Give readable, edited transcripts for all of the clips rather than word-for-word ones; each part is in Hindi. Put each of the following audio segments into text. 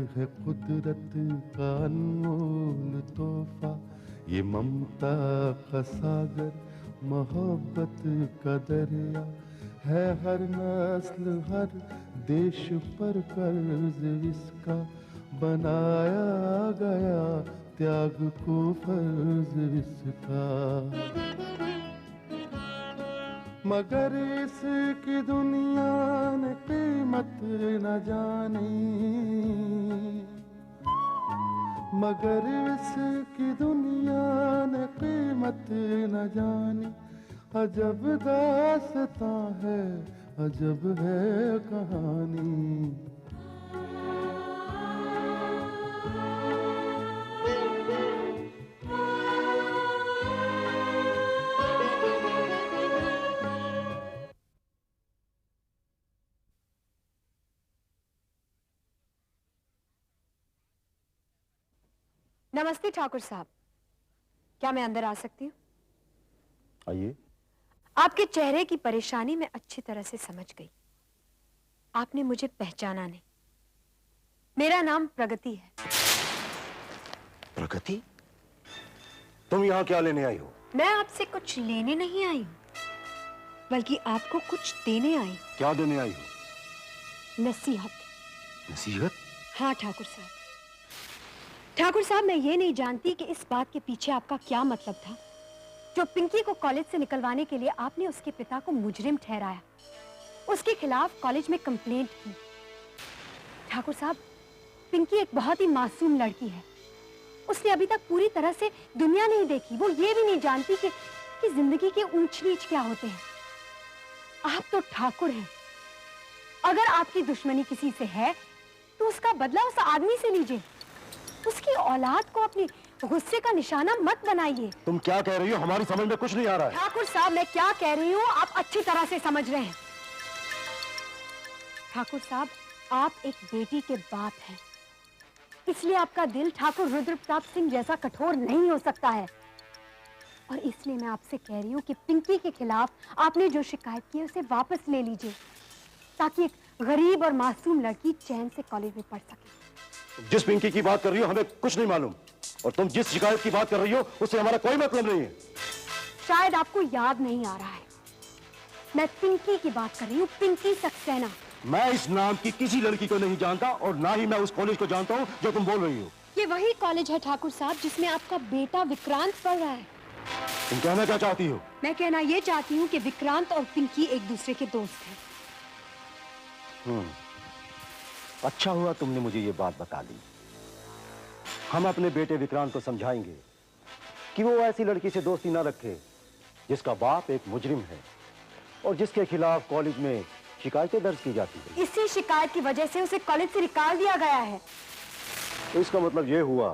है कुदरत का अनमोल तोहफा, ये ममता का सागर, मोहब्बत का दरिया है। हर नस्ल हर देश पर कर्ज इसका बनाया गया, त्याग को फर्ज इसका। मगर इसकी दुनिया ने कीमत न जानी, मगर इसकी दुनिया ने कीमत न जानी। अजब दास्तां है, अजब है कहानी। नमस्ते ठाकुर साहब, क्या मैं अंदर आ सकती हूँ? आइए। आपके चेहरे की परेशानी मैं अच्छी तरह से समझ गई। आपने मुझे पहचाना नहीं। मेरा नाम प्रगति है। प्रगति? तुम यहाँ क्या लेने आई हो? मैं आपसे कुछ लेने नहीं आई हूँ, बल्कि आपको कुछ देने आई। क्या देने आई हो? नसीहत। नसीहत? हाँ ठाकुर साहब। ठाकुर साहब, मैं ये नहीं जानती कि इस बात के पीछे आपका क्या मतलब था, जो पिंकी को कॉलेज से निकलवाने के लिए आपने उसके पिता को मुजरिम ठहराया, उसके खिलाफ कॉलेज में कंप्लेंट की। ठाकुर साहब, पिंकी एक बहुत ही मासूम लड़की है। उसने अभी तक पूरी तरह से दुनिया नहीं देखी। वो ये भी नहीं जानती कि जिंदगी के ऊंच नीच क्या होते हैं। आप तो ठाकुर हैं। अगर आपकी दुश्मनी किसी से है तो उसका बदला उस आदमी से लीजिए। उसकी औलाद को अपनी गुस्से का निशाना मत बनाइए। तुम क्या कह रही हो? हमारी समझ में कुछ नहीं आ रहा है। ठाकुर साहब, मैं क्या कह रही हूँ आप अच्छी तरह से समझ रहे हैं। ठाकुर साहब, आप एक बेटी के बाप हैं, इसलिए आपका दिल ठाकुर रुद्र प्रताप सिंह जैसा कठोर नहीं हो सकता है। और इसलिए मैं आपसे कह रही हूँ कि पिंकी के खिलाफ आपने जो शिकायत की है उसे वापस ले लीजिए, ताकि एक गरीब और मासूम लड़की चैन से कॉलेज में पढ़ सके। जिस पिंकी की बात कर रही हो हमें कुछ नहीं मालूम, और तुम जिस शिकायत की बात कर रही हो उससे हमारा कोई मतलब नहीं है। शायद आपको याद नहीं आ रहा है, मैं पिंकी की बात कर रही हूँ, पिंकी सक्सेना। मैं इस नाम की किसी लड़की को नहीं जानता, और ना ही मैं उस कॉलेज को जानता हूँ जो तुम बोल रही हो। ये वही कॉलेज है ठाकुर साहब जिसमें आपका बेटा विक्रांत पढ़ रहा है। तुम कहना क्या चाहती हो? मैं कहना ये चाहती हूँ कि विक्रांत और पिंकी एक दूसरे के दोस्त हैं। अच्छा हुआ तुमने मुझे ये बात बता दी। हम अपने बेटे विक्रांत को समझाएंगे कि वो ऐसी लड़की से दोस्ती ना रखे जिसका बाप एक मुजरिम है और जिसके खिलाफ कॉलेज में शिकायतें दर्ज की जाती है। इसी शिकायत की वजह से उसे कॉलेज से निकाल दिया गया है। तो इसका मतलब ये हुआ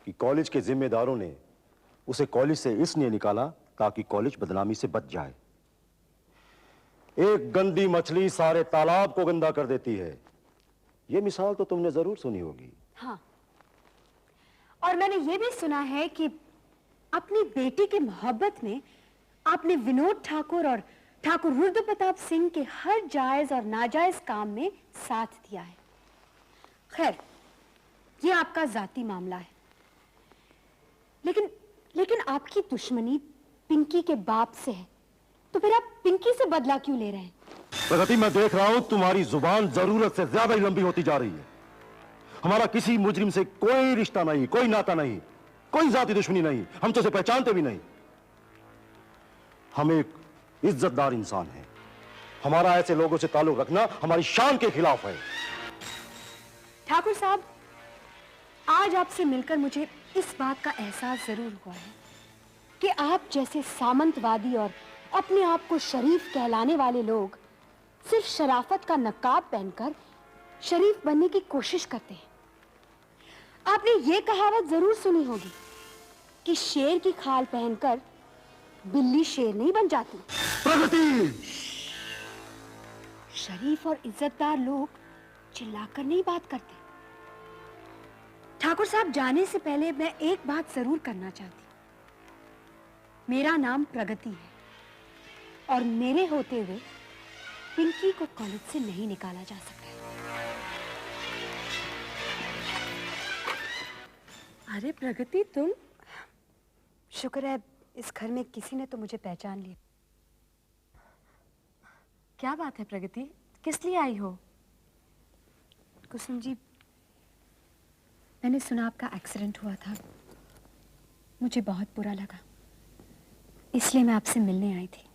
कि कॉलेज के जिम्मेदारों ने उसे कॉलेज से इसलिए निकाला ताकि कॉलेज बदनामी से बच जाए। एक गंदी मछली सारे तालाब को गंदा कर देती है, ये मिसाल तो तुमने जरूर सुनी होगी। हाँ, और मैंने ये भी सुना है कि अपनी बेटी की मोहब्बत में आपने विनोद ठाकुर और ठाकुर रुद्र प्रताप सिंह के हर जायज और नाजायज काम में साथ दिया है। खैर, ये आपका जाती मामला है, लेकिन आपकी दुश्मनी पिंकी के बाप से है, तो फिर आप पिंकी से बदला क्यों ले रहे हैं? प्रगति, मैं देख रहा हूं तुम्हारी जुबान जरूरत से ज्यादा ही लंबी होती जा रही है। हमारा किसी मुजरिम से कोई रिश्ता नहीं, कोई नाता नहीं, कोई जाती दुश्मनी नहीं, हम तो उसे पहचानते भी नहीं। हम एक इज्जतदार इंसान हैं। हमारा ऐसे लोगों से ताल्लुक रखना हमारी शान के खिलाफ है। ठाकुर साहब, आज आपसे मिलकर मुझे इस बात का एहसास जरूर हुआ है कि आप जैसे सामंतवादी और अपने आप को शरीफ कहलाने वाले लोग सिर्फ शराफत का नकाब पहनकर शरीफ बनने की कोशिश करते हैं। आपने ये कहावत जरूर सुनी होगी कि शेर की खाल पहनकर बिल्ली शेर नहीं बन जाती। प्रगति! शरीफ और इज्जतदार लोग चिल्लाकर नहीं बात करते। ठाकुर साहब, जाने से पहले मैं एक बात जरूर करना चाहती हूं। मेरा नाम प्रगति है और मेरे होते हुए पिंकी को कॉलेज से नहीं निकाला जा सकता। अरे प्रगति, तुम? शुक्र है इस घर में किसी ने तो मुझे पहचान लिया। क्या बात है प्रगति, किस लिए आई हो? कुसुम जी, मैंने सुना आपका एक्सीडेंट हुआ था। मुझे बहुत बुरा लगा, इसलिए मैं आपसे मिलने आई थी।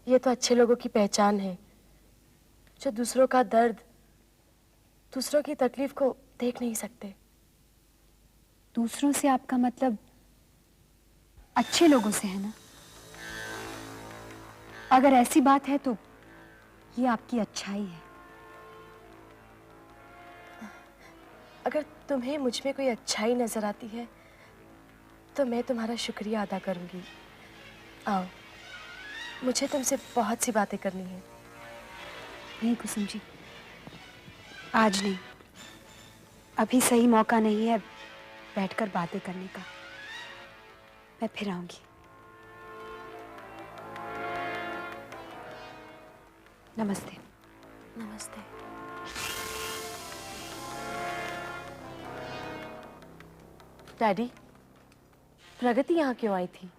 ये तो अच्छे लोगों की पहचान है, जो दूसरों का दर्द, दूसरों की तकलीफ को देख नहीं सकते। दूसरों से आपका मतलब अच्छे लोगों से है ना? अगर ऐसी बात है तो ये आपकी अच्छाई है। अगर तुम्हें मुझ में कोई अच्छाई नजर आती है तो मैं तुम्हारा शुक्रिया अदा करूंगी। आओ, मुझे तुमसे बहुत सी बातें करनी है। नहीं कुसुम जी, आज नहीं। अभी सही मौका नहीं है बैठकर बातें करने का। मैं फिर आऊंगी। नमस्ते। नमस्ते। डैडी, प्रगति यहाँ क्यों आई थी?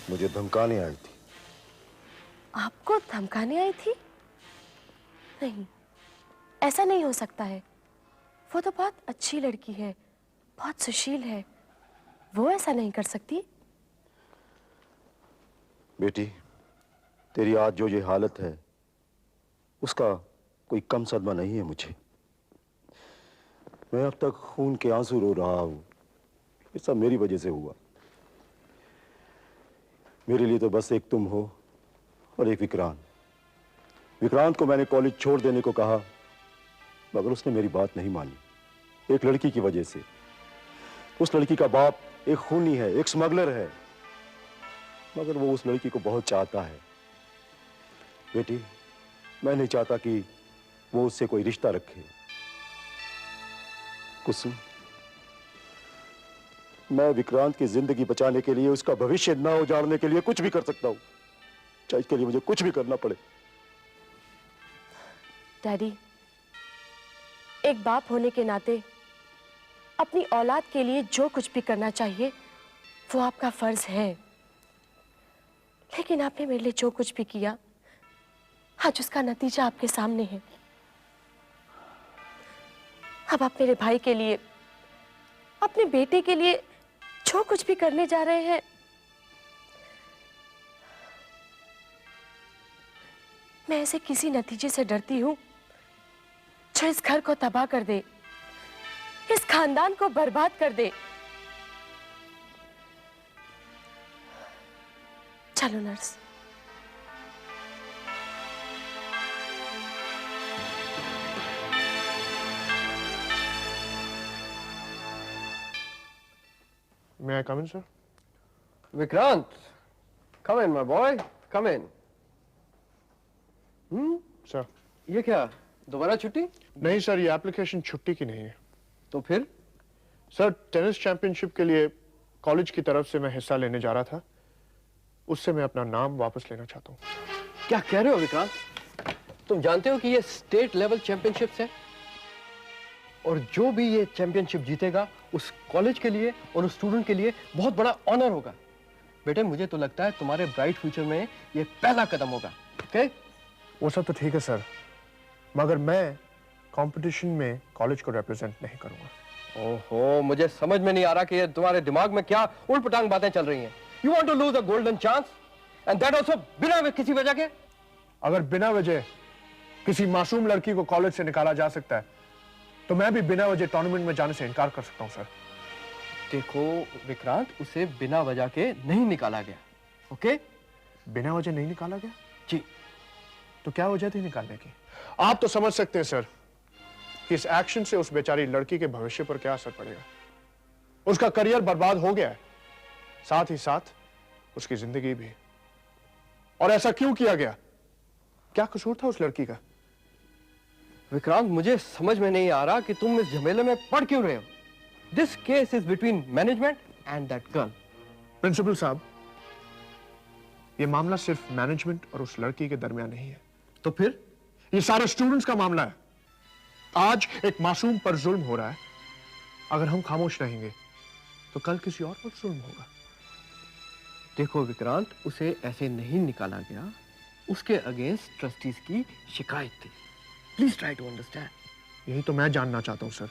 मुझे धमकाने आई थी। आपको धमकाने आई थी? नहीं, ऐसा नहीं हो सकता है। वो तो बहुत अच्छी लड़की है, बहुत सुशील है। वो ऐसा नहीं कर सकती। बेटी, तेरी आज जो ये हालत है उसका कोई कम सदमा नहीं है मुझे। मैं अब तक खून के आंसू रो रहा हूं। ये सब मेरी वजह से हुआ। मेरे लिए तो बस एक तुम हो और एक विक्रांत। विक्रांत को मैंने कॉलेज छोड़ देने को कहा, मगर उसने मेरी बात नहीं मानी। एक लड़की की वजह से। उस लड़की का बाप एक खूनी है, एक स्मगलर है, मगर वो उस लड़की को बहुत चाहता है। बेटी, मैं नहीं चाहता कि वो उससे कोई रिश्ता रखे। कुसुम, मैं विक्रांत की जिंदगी बचाने के लिए, उसका भविष्य न उजाड़ने के लिए कुछ भी कर सकता हूं, चाहे इसके लिए मुझे कुछ भी करना पड़े। डैडी, एक बाप होने के नाते अपनी औलाद के लिए जो कुछ भी करना चाहिए वो आपका फर्ज है। लेकिन आपने मेरे लिए जो कुछ भी किया, आज उसका नतीजा आपके सामने है। अब आप मेरे भाई के लिए, अपने बेटे के लिए जो कुछ भी करने जा रहे हैं, मैं ऐसे किसी नतीजे से डरती हूं जो इस घर को तबाह कर दे, इस खानदान को बर्बाद कर दे। चलो nurse. May I come in, sir? Vikrant, come in, my boy. Come in. Sir. ये क्या दोबारा छुट्टी? नहीं सर, ये एप्लीकेशन छुट्टी की नहीं है। तो फिर? सर, टेनिस चैंपियनशिप के लिए कॉलेज की तरफ से मैं हिस्सा लेने जा रहा था, उससे मैं अपना नाम वापस लेना चाहता हूँ। क्या कह रहे हो विक्रांत? तुम जानते हो कि ये स्टेट लेवल चैंपियनशिप्स है और जो भी ये चैंपियनशिप जीतेगा उस कॉलेज के लिए और उस स्टूडेंट के लिए बहुत बड़ा ऑनर होगा। बेटे, मुझे तो लगता है तुम्हारे ब्राइट फ्यूचर में ये पहला कदम होगा। ओके? वो सब तो ठीक है सर, मगर मैं कंपटीशन में कॉलेज को रिप्रेजेंट नहीं करूंगा। ओहो, मुझे समझ में नहीं आ रहा कि ये तुम्हारे दिमाग में क्या उल्ट-पटांग बातें चल रही हैं। You want to lose a golden chance and that also बिना किसी वजह के? अगर बिना वजह किसी मासूम लड़की को कॉलेज से निकाला जा सकता है, तो मैं भी बिना वजह टूर्नामेंट में जाने से इनकार कर सकता हूं सर। देखो विक्रांत, उसे बिना वजह के नहीं निकाला गया। ओके? बिना वजह नहीं निकाला गया? जी। तो क्या वजह थी निकालने की? आप तो समझ सकते हैं सर कि इस एक्शन से उस बेचारी लड़की के भविष्य पर क्या असर पड़ेगा। उसका करियर बर्बाद हो गया है, साथ ही साथ उसकी जिंदगी भी। और ऐसा क्यों किया गया? क्या कसूर था उस लड़की का? विक्रांत, मुझे समझ में नहीं आ रहा कि तुम इस झमेले में पड़ क्यों रहे हो। This case is between management and that girl. Principal साहब, यह मामला सिर्फ मैनेजमेंट और उस लड़की के दरमियान नहीं है। तो फिर ये सारे स्टूडेंट्स का मामला है। आज एक मासूम पर जुल्म हो रहा है। अगर हम खामोश रहेंगे तो कल किसी और पर जुल्म होगा। देखो विक्रांत, उसे ऐसे नहीं निकाला गया, उसके अगेंस्ट ट्रस्टीज की शिकायत थी। Please try to understand. यही तो मैं जानना चाहता हूं सर,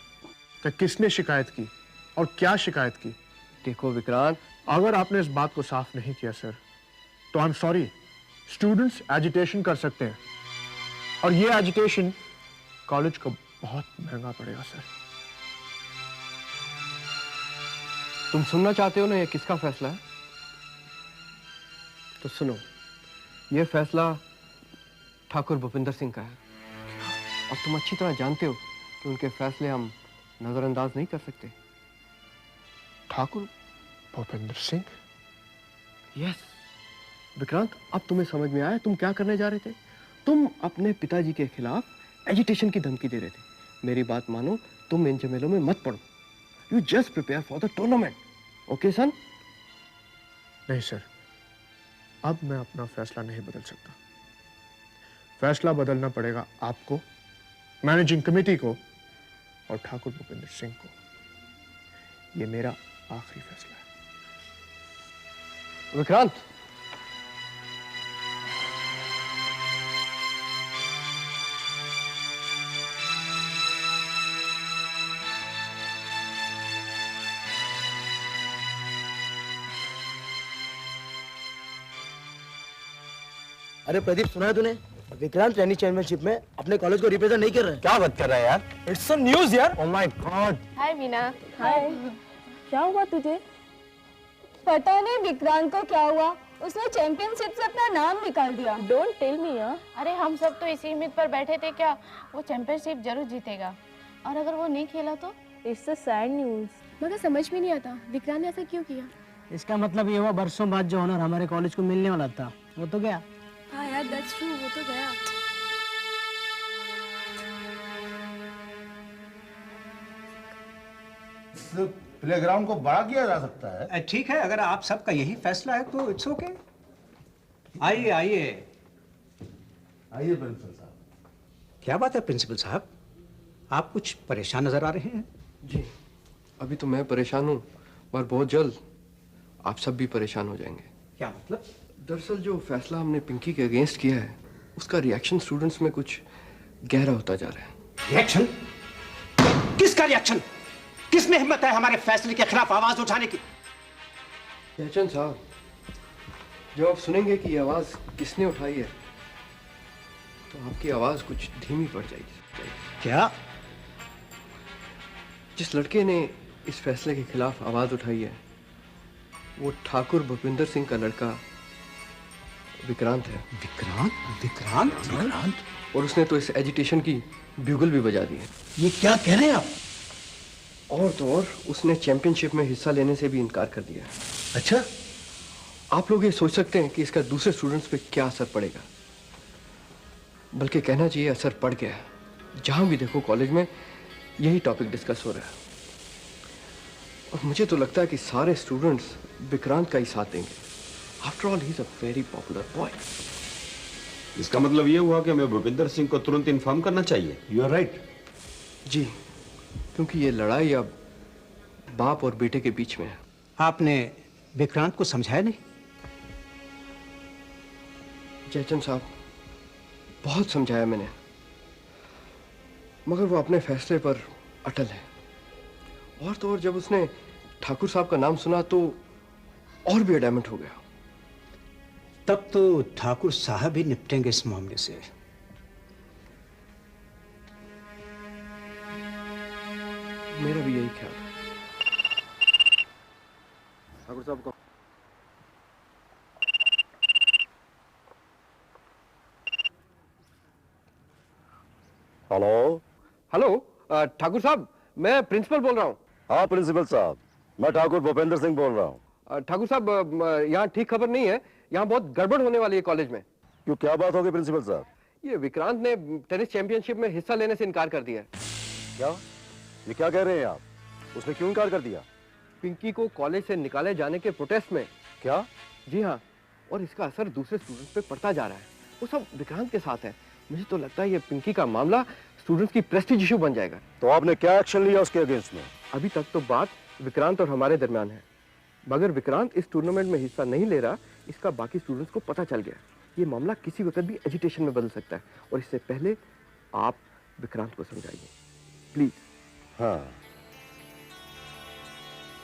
कि किसने शिकायत की और क्या शिकायत की। देखो विक्रांत, अगर आपने इस बात को साफ नहीं किया सर, तो I am sorry, students agitation कर सकते हैं और ये एजिटेशन कॉलेज को बहुत महंगा पड़ेगा सर। तुम सुनना चाहते हो ना ये किसका फैसला है? तो सुनो, ये फैसला ठाकुर भूपिंदर सिंह का है और तुम अच्छी तरह जानते हो कि उनके फैसले हम नजरअंदाज नहीं कर सकते। ठाकुर भूपिंदर सिंह? यस विक्रांत, अब तुम्हें समझ में आया तुम क्या करने जा रहे थे। तुम अपने पिताजी के खिलाफ एजिटेशन की धमकी दे रहे थे। मेरी बात मानो, तुम इन झमेलों में मत पड़ो। You just prepare for the tournament, okay son? नहीं सर, अब मैं अपना फैसला नहीं बदल सकता। फैसला बदलना पड़ेगा आपको, मैनेजिंग कमेटी को और ठाकुर भूपिंदर सिंह को। यह मेरा आखिरी फैसला है। विक्रांत, अरे प्रदीप, सुना है तूने? विक्रांत रैनी चैंपियनशिप में अपने कॉलेज को रिप्रेजेंट नहीं कर रहे। क्या बात कर रहा है यार? इट्स सम न्यूज़ यार। Oh my God. Hi Meena. Hi. क्या हुआ तुझे? पता नहीं विक्रांत को क्या हुआ, उसने चैंपियनशिप से अपना नाम निकाल दिया। डोंट टेल मी यार। अरे हम सब तो इसी उम्मीद पर बैठे थे क्या वो चैंपियनशिप जरूर जीतेगा, और अगर वो नहीं खेला तो? It's a sad news. मगर समझ में नहीं आता विक्रांत ने ऐसा क्यों किया। इसका मतलब ये हुआ बरसों बाद जो ऑनर हमारे कॉलेज को मिलने वाला था वो तो गया। हाँ यार, दैट्स ट्रू, वो तो गया। प्लेग्राउंड को बड़ा किया जा सकता है। ठीक है, अगर आप सबका यही फैसला है तो इट्स ओके। आइए आइए। आइए प्रिंसिपल साहब। क्या बात है प्रिंसिपल साहब, आप कुछ परेशान नजर आ रहे हैं। जी, अभी तो मैं परेशान हूँ, पर बहुत जल्द आप सब भी परेशान हो जाएंगे। क्या मतलब? दरअसल जो फैसला हमने पिंकी के अगेंस्ट किया है, उसका रिएक्शन स्टूडेंट्स में कुछ गहरा होता जा रहा है। रिएक्शन? किसका रिएक्शन? किसने हिम्मत है हमारे फैसले के खिलाफ आवाज उठाने की? जयचंद साहब, जब आप सुनेंगे कि ये आवाज किसने उठाई है, तो आपकी आवाज कुछ धीमी पड़ जाएगी। क्या? जिस लड़के ने इस फैसले के खिलाफ आवाज उठाई है, वो ठाकुर भूपिंदर सिंह का लड़का विक्रांत है। विक्रांत? विक्रांत? विक्रांत? और उसने तो इस एजिटेशन की ब्यूगल भी बजा दी है। ये क्या कह रहे हैं आप? और तो और उसने चैंपियनशिप में हिस्सा लेने से भी इनकार कर दिया है। अच्छा, आप लोग ये सोच सकते हैं कि इसका दूसरे स्टूडेंट्स पे क्या असर पड़ेगा, बल्कि कहना चाहिए असर पड़ गया है। जहां भी देखो कॉलेज में यही टॉपिक डिस्कस हो रहा है, और मुझे तो लगता है कि सारे स्टूडेंट्स विक्रांत का ही साथ देंगे। After all he is a very popular boy. इसका मतलब ये हुआ कि हमें भूपिंदर सिंह को तुरंत इन्फॉर्म करना चाहिए। You are right. जी, क्योंकि ये लड़ाई अब बाप और बेटे के बीच में है। आपने विक्रांत को समझाया नहीं? जयचंद साहब, बहुत समझाया मैंने, मगर वो अपने फैसले पर अटल है। और तो और जब उसने ठाकुर साहब का नाम सुना तो और भी एडैमेंट हो गया। तब तो ठाकुर साहब ही निपटेंगे इस मामले से। मेरा भी यही ख्याल है। ठाकुर साहब को हेलो। हेलो ठाकुर साहब, मैं प्रिंसिपल बोल रहा हूँ। हाँ प्रिंसिपल साहब, मैं ठाकुर भूपेंद्र सिंह बोल रहा हूँ। ठाकुर साहब, यहाँ ठीक खबर नहीं है, यहाँ बहुत गड़बड़ होने वाली है कॉलेज में। क्यों, क्या बात होगी प्रिंसिपल साहब? ये विक्रांत ने टेनिस चैंपियनशिप में हिस्सा लेने से इनकार कर दिया है। क्या? ये क्या कह रहे हैं आप? उसने क्यों इनकार कर दिया? पिंकी को कॉलेज से निकाले जाने के प्रोटेस्ट में। क्या? जी हाँ, और इसका असर दूसरे स्टूडेंट्स पे पड़ता जा रहा है। वो सब विक्रांत के साथ है, मुझे तो लगता है ये पिंकी का मामला स्टूडेंट्स की प्रेस्टीज इशू बन जाएगा। तो आपने क्या एक्शन लिया उसके अगेंस्ट में? अभी तक तो बात विक्रांत और हमारे दरमियान है, मगर विक्रांत इस टूर्नामेंट में हिस्सा नहीं ले रहा, इसका बाकी स्टूडेंट्स को पता चल गया। ये मामला किसी वक्त भी एजिटेशन में बदल सकता है, और इससे पहले आप विक्रांत को समझाइए प्लीज। हाँ,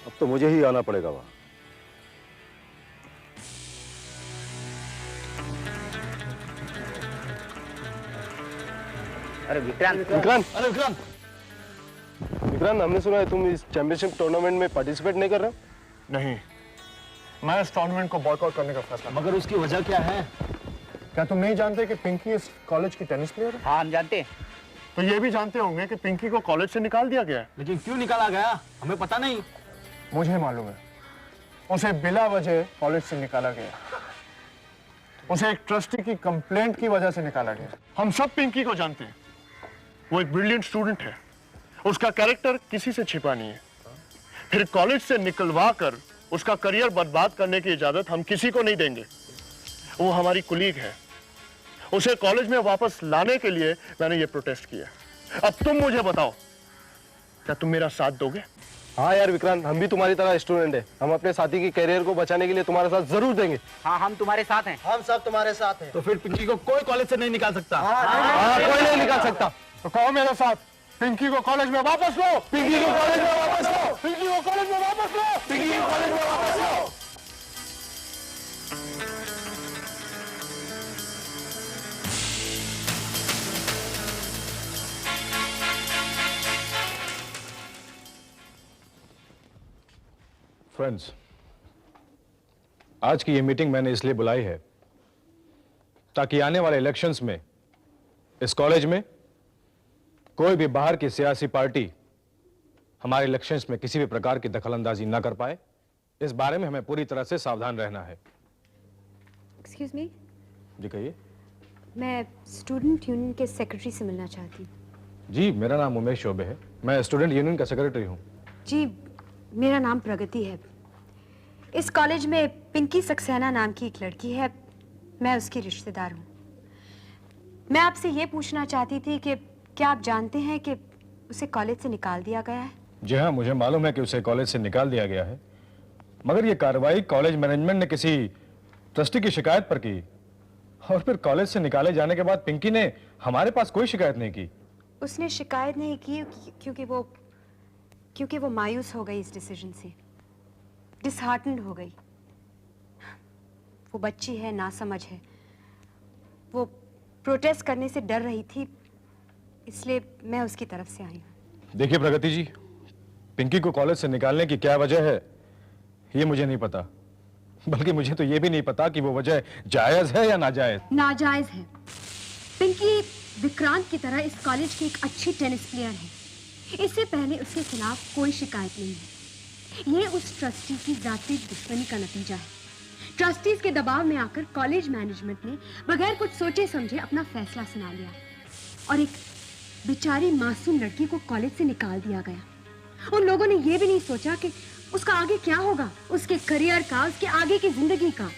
अब तो मुझे ही आना पड़ेगा वहां। अरे विक्रांत, अरे विक्रांत, हमने सुना है तुम इस चैंपियनशिप टूर्नामेंट में पार्टिसिपेट नहीं कर रहे हो? नहीं, मैं इस टूर्नामेंट को बॉयकॉट करने का फैसला। मगर उसकी वजह क्या है? क्या तुम नहीं जानते कि पिंकी इस कॉलेज की टेनिस प्लेयर है? हाँ हम जानते हैं। तो ये भी जानते होंगे कि पिंकी को कॉलेज से निकाल दिया गया है। लेकिन क्यों निकाला गया हमें पता नहीं। मुझे मालूम है, उसे बिला वजह कॉलेज से निकाला गया। उसे एक ट्रस्टी की कंप्लेंट की वजह से निकाला गया। हम सब पिंकी को जानते हैं, वो एक ब्रिलियंट स्टूडेंट है, उसका कैरेक्टर किसी से छिपा नहीं है। फिर कॉलेज से निकलवा कर उसका करियर बर्बाद करने की इजाजत हम किसी को नहीं देंगे। वो हमारी कुलीग है, उसे कॉलेज में वापस लाने के लिए मैंने ये प्रोटेस्ट किया। अब तुम मुझे बताओ, क्या तुम मेरा साथ दोगे? हाँ यार विक्रांत, हम भी तुम्हारी तरह स्टूडेंट है, हम अपने साथी के करियर को बचाने के लिए तुम्हारे साथ जरूर देंगे। हाँ हम तुम्हारे साथ हैं। हम सब तुम्हारे साथ हैं। तो फिर पिंकी को कोई कॉलेज से नहीं निकाल सकता। कोई नहीं निकाल सकता। तो कहो मेरे साथ, पिंकी को कॉलेज में वापस लो, पिंकी को कॉलेज में वापस लो, पिंकी को कॉलेज में वापस लो, पिंकी को कॉलेज में वापस लो। फ्रेंड्स, आज की ये मीटिंग मैंने इसलिए बुलाई है ताकि आने वाले इलेक्शंस में इस कॉलेज में कोई भी बाहर की सियासी पार्टी हमारे इलेक्शंस में किसी भी प्रकार की दखलंदाजी ना कर पाए। इस बारे में हमें पूरी तरह से सावधान रहना है। एक्सक्यूज मी, जी कहिए। मैं स्टूडेंट यूनियन के सेक्रेटरी से मिलना चाहती हूँ। जी, मेरा नाम उमेश चौबे है, मैं स्टूडेंट यूनियन का सेक्रेटरी हूँ। जी, मेरा नाम प्रगति है। इस कॉलेज में पिंकी सक्सेना नाम की एक लड़की है, मैं उसकी रिश्तेदार हूँ। मैं आपसे ये पूछना चाहती थी कि क्या आप जानते हैं कि उसे कॉलेज से निकाल दिया गया है? जी हाँ, मुझे मालूम है कि उसे कॉलेज से निकाल दिया गया है, मगर यह कार्रवाई कॉलेज मैनेजमेंट ने किसी ट्रस्टी की शिकायत पर की, और फिर कॉलेज से निकाले जाने के बाद पिंकी ने हमारे पास कोई शिकायत नहीं की। उसने शिकायत नहीं की क्योंकि वो मायूस हो गई इस डिसीजन से, डिसहार्टन्ड हो गई। वो बच्ची है, नासमझ है, वो प्रोटेस्ट करने से डर रही थी, इसलिए मैं उसकी तरफ से आई हूँ। देखिए प्रगति जी, पिंकी को कॉलेज से निकालने की क्या वजह है ये मुझे नहीं पता, बल्कि मुझे तो ये भी नहीं पता कि वो वजह जायज है या नाजायज। नाजायज है। पिंकी विक्रांत की तरह इस कॉलेज की एक अच्छी टेनिस प्लेयर है। इससे पहले उसके खिलाफ कोई शिकायत नहीं है। ये उस ट्रस्टी की जाती दुश्मनी का नतीजा है। ट्रस्टीज के दबाव में आकर कॉलेज मैनेजमेंट ने बगैर कुछ सोचे समझे अपना फैसला सुना लिया और एक बेचारी मासूम लड़की को कॉलेज से निकाल दिया गया। उन लोगों ने यह भी नहीं सोचा कि उसका आगे क्या होगा, उसके करियर का, उसके आगे की जिंदगी का।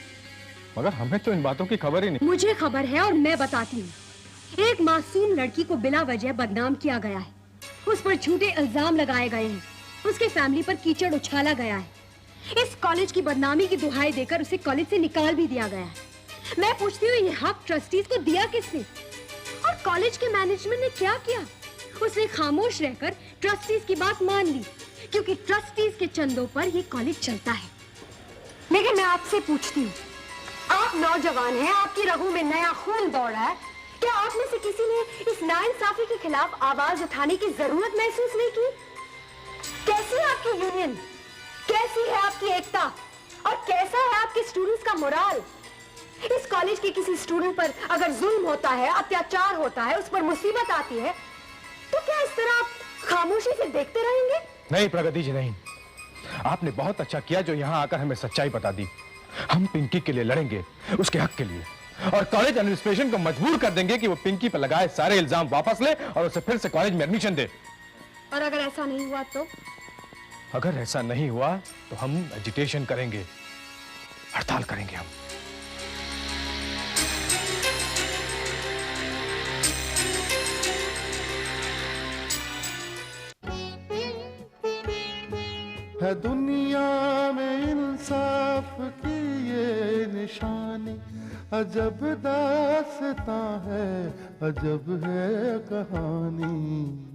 मगर हमें तो इन बातों की खबर ही नहीं। मुझे खबर है और मैं बताती हूँ। एक मासूम लड़की को बिला वजह बदनाम किया गया है, उस पर झूठे इल्जाम लगाए गए हैं, उसके फैमिली पर कीचड़ उछाला गया है। इस कॉलेज की बदनामी की दुहाई देकर उसे कॉलेज से निकाल भी दिया गया है। मैं पूछती हूँ, ये हक ट्रस्टीज को दिया किसने? और कॉलेज के मैनेजमेंट ने क्या किया? उसने खामोश रहकर ट्रस्टीज की बात मान ली, क्योंकि ट्रस्टीज के चंदों पर ये कॉलेज चलता है। लेकिन मैं आपसे पूछती हूँ, आप नौजवान हैं, आपकी रगों में नया खून दौड़ रहा है, क्या आप में से किसी ने इस नाइंसाफी के खिलाफ आवाज उठाने की जरूरत महसूस नहीं की? कैसी है आपकी यूनियन, कैसी है आपकी एकता और कैसा है आपके स्टूडेंट्स का मोराल? इस कॉलेज के किसी स्टूडेंट पर अगर जुल्म होता है, अत्याचार होता है, उस पर मुसीबत आती है, तो क्या इस तरह आप खामोशी से देखते रहेंगे? नहीं प्रगति जी, नहीं। आपने बहुत अच्छा किया जो यहाँ आकर हमें सच्चाई बता दी। हम पिंकी के लिए लड़ेंगे, उसके हक के लिए, और कॉलेज एडमिनिस्ट्रेशन को मजबूर कर देंगे कि वो पिंकी पर लगाए सारे इल्जाम वापस ले और उसे फिर से कॉलेज में एडमिशन दे। और अगर ऐसा नहीं हुआ तो? अगर ऐसा नहीं हुआ तो हम एजिटेशन करेंगे, हड़ताल करेंगे हम। है दुनिया में इंसाफ की ये निशानी। अजब दास्तां है, अजब है कहानी।